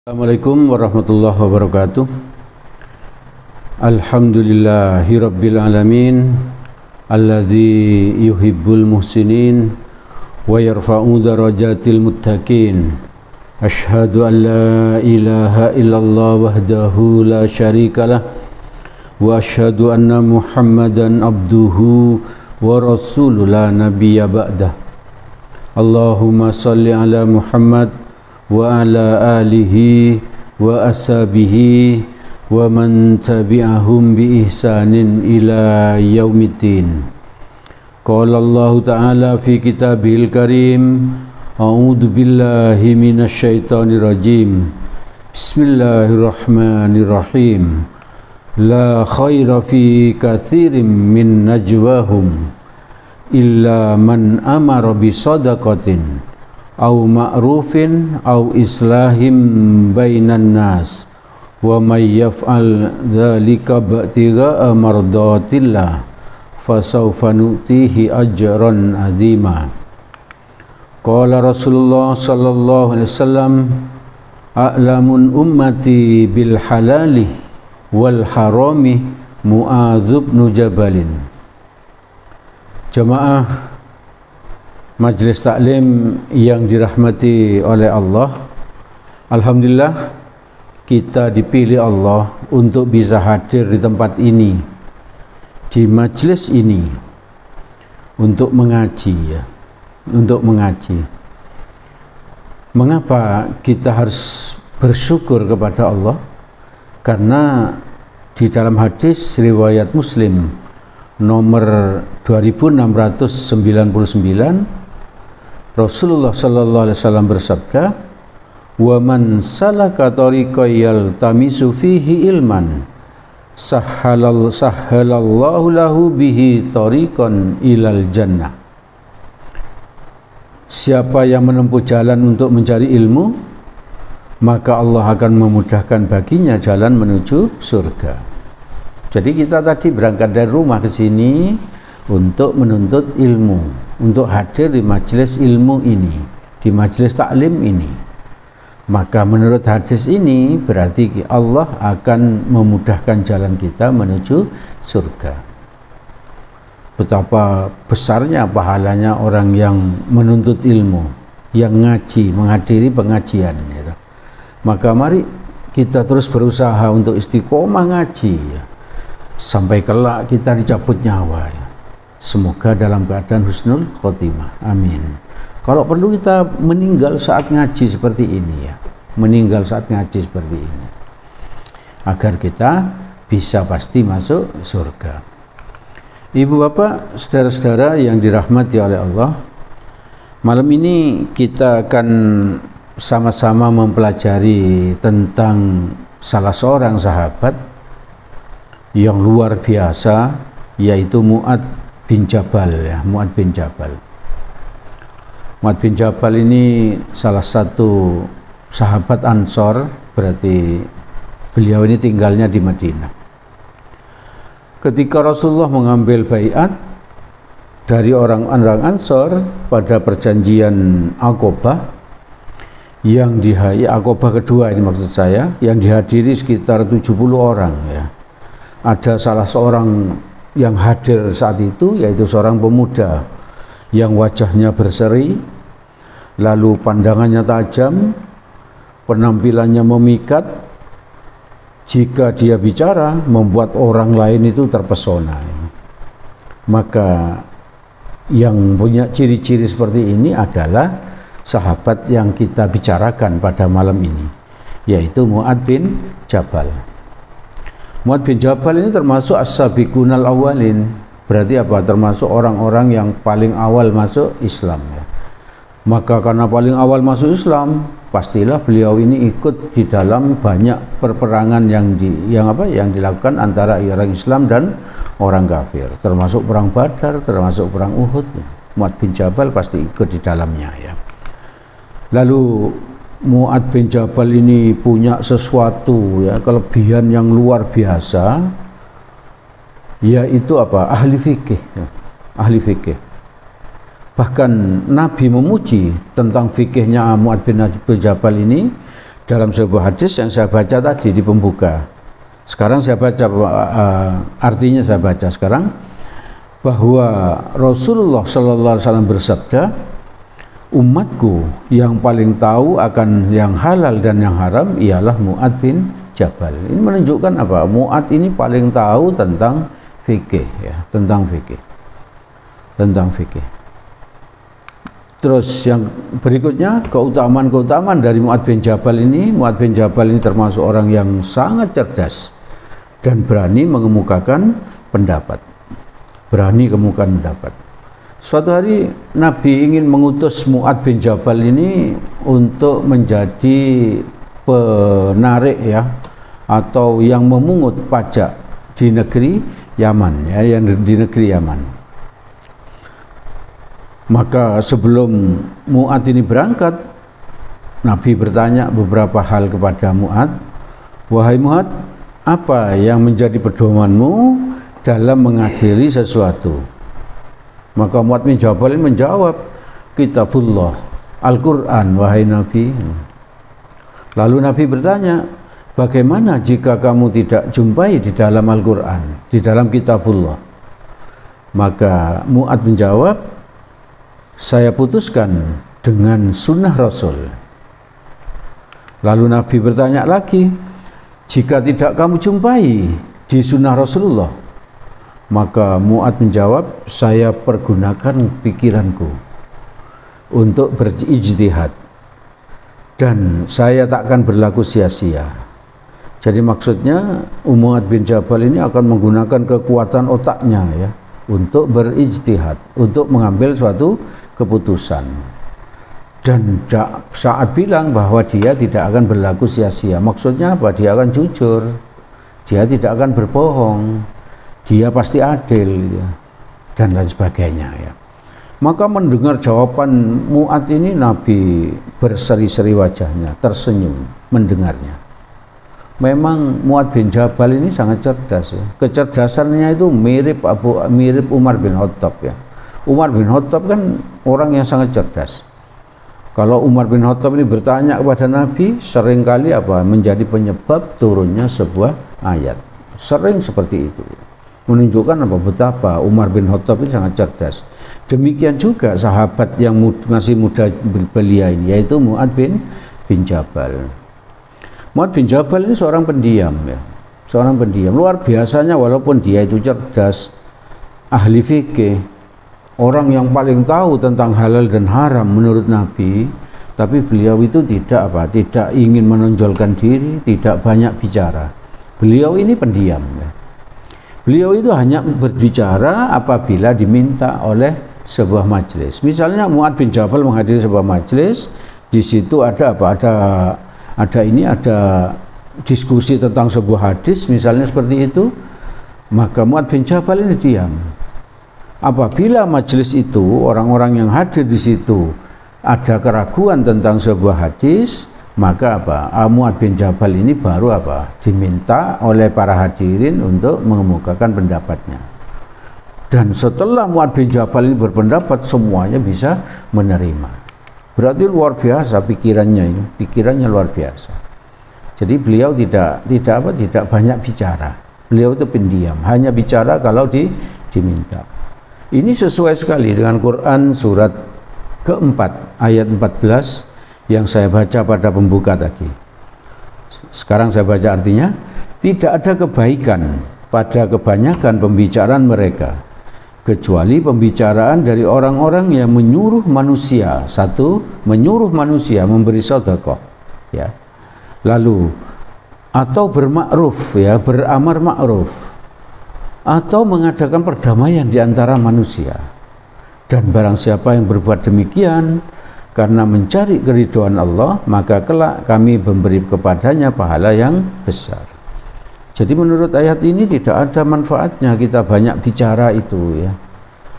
Assalamualaikum warahmatullahi wabarakatuh. Alhamdulillahi rabbil alamin alladzi yuhibbul muhsinin wa yarfa'u darajatil muttaqin. Asyhadu an la ilaha illallah wahdahu la syarikalah wa asyhadu anna Muhammadan abduhu wa rasuluhu la nabiyya ba'dah. Allahumma shalli ala Muhammad wa ala alihi wa ashabihi wa man tabi'ahum bi ihsanin ila yaumiddin. Qala Allah Ta'ala fi kitabihil karim, a'udzu billahi minasy syaithanir rajim. Bismillahirrahmanirrahim. La khaira fi katsirin min najwahum illa man amara bi shadaqatin au ma'rufin au islahim bainan nas wa may yaf'al dzalika ba'tigha'a mardatillah fasawfa nu'tihi ajran 'azima. Qala Rasulullah sallallahu alaihi wasallam, a'lamun ummati bil halali wal harami Mu'adz bin Jabalin. Jamaah Majelis Taklim yang dirahmati oleh Allah, alhamdulillah kita dipilih Allah untuk bisa hadir di tempat ini, di majelis ini, untuk mengaji ya, untuk mengaji. Mengapa kita harus bersyukur kepada Allah? Karena di dalam hadis riwayat Muslim nomor 2699 Rasulullah sallallahu alaihi wasallam bersabda, "Wa man salaka tariqan yaltamisu fihi ilman, sahhalallahu lahu bihi tariqan ilal jannah." Siapa yang menempuh jalan untuk mencari ilmu, maka Allah akan memudahkan baginya jalan menuju surga. Jadi kita tadi berangkat dari rumah ke sini untuk menuntut ilmu, untuk hadir di majelis ilmu ini, di majelis taklim ini. Maka menurut hadis ini berarti Allah akan memudahkan jalan kita menuju surga. Betapa besarnya pahalanya orang yang menuntut ilmu, yang ngaji, menghadiri pengajian gitu. Maka mari kita terus berusaha untuk istiqomah ngaji ya, sampai kelak kita dicabut nyawa ya. Semoga dalam keadaan husnul khotimah. Amin. Kalau perlu kita meninggal saat ngaji seperti ini ya. Meninggal saat ngaji seperti ini. Agar kita bisa pasti masuk surga. Ibu bapak, saudara-saudara yang dirahmati oleh Allah, malam ini kita akan sama-sama mempelajari tentang salah seorang sahabat yang luar biasa, yaitu Mu'adz bin Jabal ya, Mu'adz bin Jabal. Mu'adz bin Jabal ini salah satu sahabat Ansor, berarti beliau ini tinggalnya di Madinah. Ketika Rasulullah mengambil baiat dari orang-orang Ansor pada perjanjian Aqabah, yang Aqabah kedua ini maksud saya, yang dihadiri sekitar 70 orang ya. Ada salah seorang yang hadir saat itu, yaitu seorang pemuda yang wajahnya berseri, lalu pandangannya tajam, penampilannya memikat. Jika dia bicara membuat orang lain itu terpesona. Maka yang punya ciri-ciri seperti ini adalah sahabat yang kita bicarakan pada malam ini, yaitu Mu'adz bin Jabal. Mu'adz bin Jabal ini termasuk as-sabiqunal awwalin. Berarti apa? Termasuk orang-orang yang paling awal masuk Islam ya. Maka karena paling awal masuk Islam, pastilah beliau ini ikut di dalam banyak perperangan yang dilakukan antara orang Islam dan orang kafir, termasuk perang Badar, termasuk perang Uhud. Mu'adz bin Jabal pasti ikut di dalamnya ya. Lalu Mu'adz bin Jabal ini punya sesuatu ya, kelebihan yang luar biasa, yaitu apa? Ahli fikih ya. Ahli fikih. Bahkan Nabi memuji tentang fikihnya Mu'adz bin Jabal ini dalam sebuah hadis yang saya baca tadi di pembuka. Sekarang saya baca, artinya saya baca sekarang, bahwa Rasulullah Sallallahu Alaihi Wasallam bersabda, umatku yang paling tahu akan yang halal dan yang haram ialah Mu'adz bin Jabal. Ini menunjukkan apa? Mu'adz ini paling tahu tentang fikih, ya, tentang fikih. Terus yang berikutnya, keutamaan dari Mu'adz bin Jabal ini. Mu'adz bin Jabal ini termasuk orang yang sangat cerdas dan berani mengemukakan pendapat. Suatu hari Nabi ingin mengutus Mu'adz bin Jabal ini untuk menjadi penarik, ya, atau yang memungut pajak di negeri Yaman, ya, yang di negeri Yaman. Maka sebelum Mu'adz ini berangkat, Nabi bertanya beberapa hal kepada Mu'adz. Wahai Mu'adz, apa yang menjadi pedomanmu dalam mengadili sesuatu? Maka Mu'adz bin Jabal menjawab, Kitabullah, Al-Quran, wahai Nabi. Lalu Nabi bertanya, bagaimana jika kamu tidak jumpai di dalam Al-Quran, di dalam Kitabullah? Maka Mu'adz menjawab, saya putuskan dengan sunnah Rasul. Lalu Nabi bertanya lagi, jika tidak kamu jumpai di sunnah Rasulullah? Maka Mu'adz menjawab, saya pergunakan pikiranku untuk berijtihad dan saya tak akan berlaku sia-sia. Jadi maksudnya Mu'adz bin Jabal ini akan menggunakan kekuatan otaknya, ya, untuk berijtihad, untuk mengambil suatu keputusan. Dan saat bilang bahwa dia tidak akan berlaku sia-sia, maksudnya apa? Dia akan jujur, dia tidak akan berbohong, dia pasti adil, ya, dan lain sebagainya, ya. Maka mendengar jawaban Mu'adz ini, Nabi berseri-seri wajahnya, tersenyum mendengarnya. Memang Mu'adz bin Jabal ini sangat cerdas, ya. Kecerdasannya itu mirip Umar bin Khattab, ya. Umar bin Khattab kan orang yang sangat cerdas. Kalau Umar bin Khattab ini bertanya kepada Nabi, seringkali menjadi penyebab turunnya sebuah ayat. Sering seperti itu. Menunjukkan betapa Umar bin Khattab ini sangat cerdas. Demikian juga sahabat yang masih muda belia ini, yaitu Mu'adz bin Jabal. Mu'adz bin Jabal ini seorang pendiam, ya. Seorang pendiam. Luar biasanya, walaupun dia itu cerdas, ahli fikih, orang yang paling tahu tentang halal dan haram menurut Nabi, tapi beliau itu tidak ingin menonjolkan diri, tidak banyak bicara. Beliau ini pendiam, ya. Beliau itu hanya berbicara apabila diminta oleh sebuah majelis. Misalnya Mu'adz bin Jabal menghadiri sebuah majelis, di situ ada diskusi tentang sebuah hadis, misalnya seperti itu, maka Mu'adz bin Jabal ini diam. Apabila majelis itu, orang-orang yang hadir di situ ada keraguan tentang sebuah hadis, maka Mu'adz bin Jabal ini baru diminta oleh para hadirin untuk mengemukakan pendapatnya. Dan setelah Mu'adz bin Jabal ini berpendapat, semuanya bisa menerima. Berarti luar biasa pikirannya luar biasa. Jadi beliau tidak banyak bicara. Beliau itu pendiam, hanya bicara kalau diminta. Ini sesuai sekali dengan Quran surat keempat ayat 14 yang saya baca pada pembuka tadi. Sekarang saya baca artinya, tidak ada kebaikan pada kebanyakan pembicaraan mereka, kecuali pembicaraan dari orang-orang yang menyuruh manusia, menyuruh manusia memberi sedekah, ya. Lalu atau bermakruf, ya, beramar makruf, atau mengadakan perdamaian di antara manusia. Dan barang siapa yang berbuat demikian karena mencari keridhaan Allah, maka kelak kami memberi kepadanya pahala yang besar. Jadi menurut ayat ini tidak ada manfaatnya kita banyak bicara itu, ya.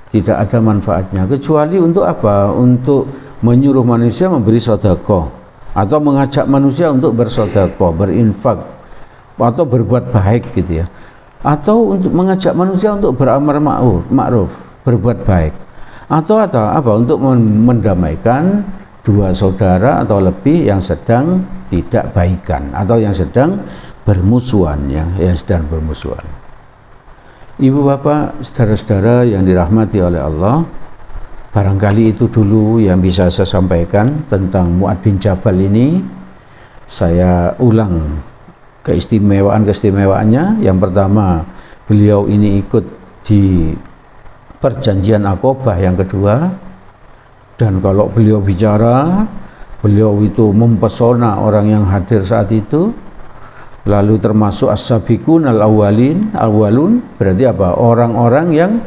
Tidak ada manfaatnya, kecuali untuk untuk menyuruh manusia memberi sedekah, atau mengajak manusia untuk bersedekah, berinfak, atau berbuat baik, gitu, ya. Atau untuk mengajak manusia untuk beramar ma'ruf, berbuat baik, atau untuk mendamaikan dua saudara atau lebih yang sedang tidak baikan atau yang sedang bermusuhan, yang sedang bermusuhan. Ibu bapak, saudara-saudara yang dirahmati oleh Allah, barangkali itu dulu yang bisa saya sampaikan tentang Mu'adz bin Jabal ini. Saya ulang keistimewaan-keistimewaannya. Yang pertama, beliau ini ikut di perjanjian Aqabah. Yang kedua, dan kalau beliau bicara, beliau itu mempesona orang yang hadir saat itu. Lalu termasuk as-sabiqun al-awwalun, berarti apa? Orang-orang yang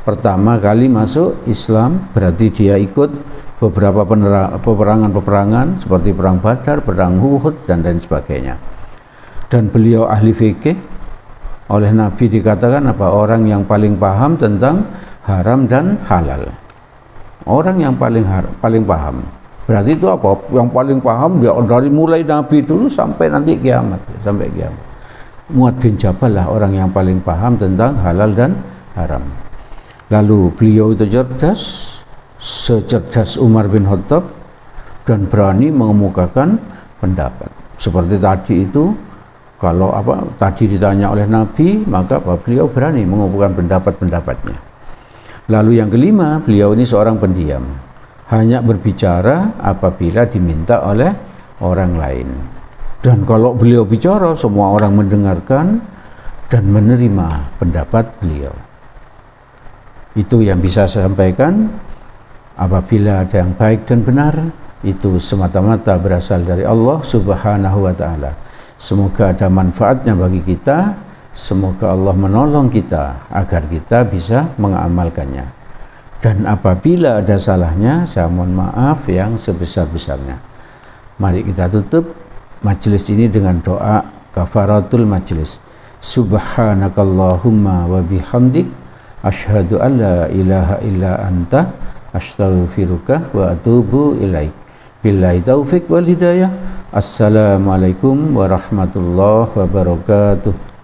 pertama kali masuk Islam, berarti dia ikut beberapa peperangan seperti perang Badar, perang Uhud dan lain sebagainya. Dan beliau ahli fikih, oleh Nabi dikatakan apa? Orang yang paling paham tentang haram dan halal. Orang yang paling paham. Berarti itu apa? Yang paling paham dia dari mulai Nabi dulu sampai nanti kiamat, sampai kiamat. Mu'adz bin Jabal lah orang yang paling paham tentang halal dan haram. Lalu beliau itu cerdas, secerdas Umar bin Khattab, dan berani mengemukakan pendapat. Seperti tadi itu, kalau tadi ditanya oleh Nabi, maka beliau berani mengemukakan pendapat-pendapatnya. Lalu yang kelima, beliau ini seorang pendiam, hanya berbicara apabila diminta oleh orang lain. Dan kalau beliau bicara, semua orang mendengarkan dan menerima pendapat beliau. Itu yang bisa saya sampaikan. Apabila ada yang baik dan benar, itu semata-mata berasal dari Allah Subhanahu wa ta'ala. Semoga ada manfaatnya bagi kita. Semoga Allah menolong kita agar kita bisa mengamalkannya. Dan apabila ada salahnya, saya mohon maaf yang sebesar-besarnya. Mari kita tutup majelis ini dengan doa kafaratul majelis. Subhanakallahumma wa bihamdik, asyhadu an la ilaha illa anta, astaghfiruka wa atubu ilaik. Billahi taufik wal hidayah. Assalamualaikum warahmatullahi wabarakatuh.